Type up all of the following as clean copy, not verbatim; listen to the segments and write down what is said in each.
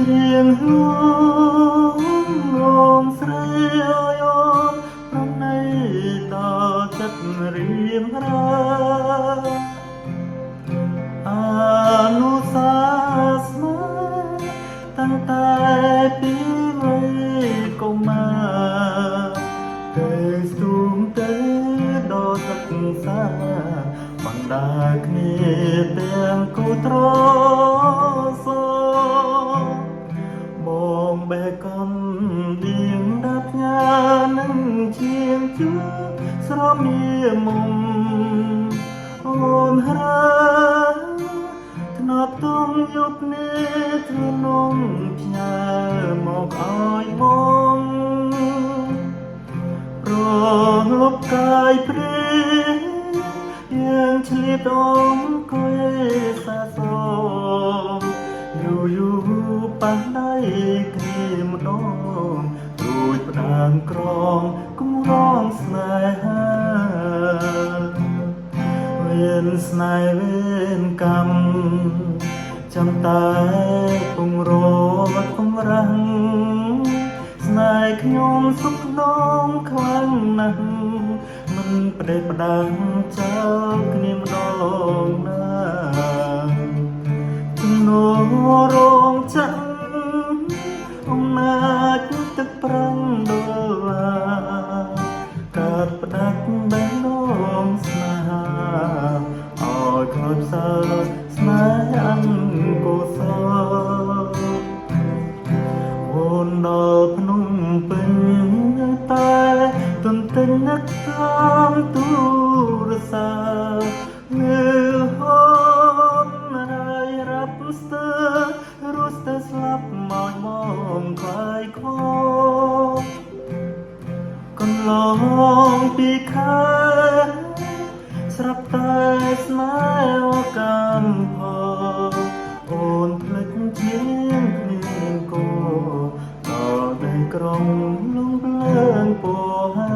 រៀងរួមងងស្រីយំប្រណីដល់ចិត្តរៀងរាអនុសាស្មាតាំងតែពីវ័យកុមារទៅស្ទុំទៅដល់សិក្សាបណ្ដាគ្នាទាំងគូត្រសបងបែកកំដៀងដាប់ញ៉ានឹងជាងជួស្រមៀមុំអូនហើធ្នប់ទុំយប់នេះធ្នំផ្ញើមកឲ្យបងប្រលប់កាយព្រាយើងឆ្លៀតអងគួយសាសងយូប៉ះដៃគ្នាម្ដងរួចផ្ដាំក្រងគំរងស្នេហាវេនស្នេហ៍វេនកម្មចាំតែពងរត់ពងរាំងស្នេហ៍ខ្ញុំសុខដងខ្លាំងណាស់មិនផ្ដេសផ្ដាំចោលគ្នាម្ដងណាជំនោរងចាំអំណាចទឹកប្រាំងដល់កើតផ្ដាច់បេះដូងស្នេហាឲ្យខូចសើស្នេហ៍អង្គុសលអូនដល់ភ្នំពេញតែទន្ទឹងនឹកតាមទូរស័ព្ទនៅហូនរាយរាប់ស្ទើរស់ទៅស្លាប់មកមកខ្លាយខ្វល់កន្លងពីខែស្រាប់តែស្នេហ៍កម្មផលអូនភ្លេចជាងគ្នាគោដល់តែក្រុងលងភ្លើងពោហា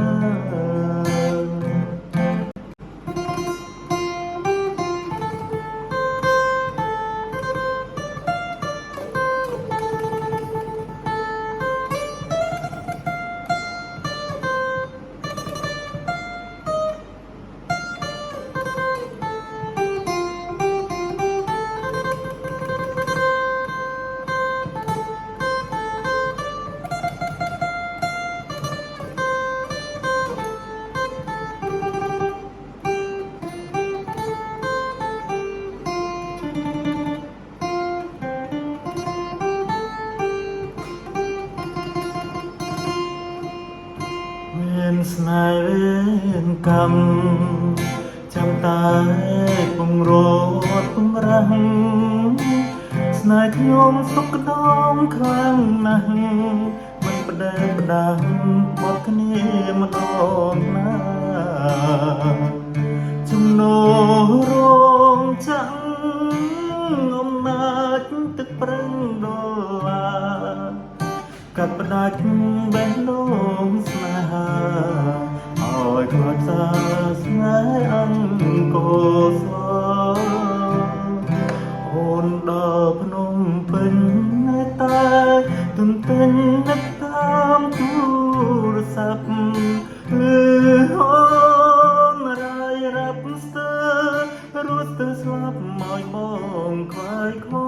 ស្នេហ៍វេនកម្មចាំតែពងរត់ពងរាំងស្នេហ៍ខ្ញុំសុខដងខ្លាំងណាស់មិនផ្ដេសផ្ដាំបត់គ្នាម្ដងណាជំនោរងចាំអំណាចទឹកប្រឹងដល់កាត់ផ្ដាច់បេះដូងស្នេហាឲ្យខ្លាចសាស្នេហ៍អង្គុសលអូនដល់ភ្នំពេញតែទន្ទឹងនឹកតាមទូរស័ព្ទអូនរាយរាប់ស្ទើររស់ទៅស្លាប់មកបងខ្លាយខ្វ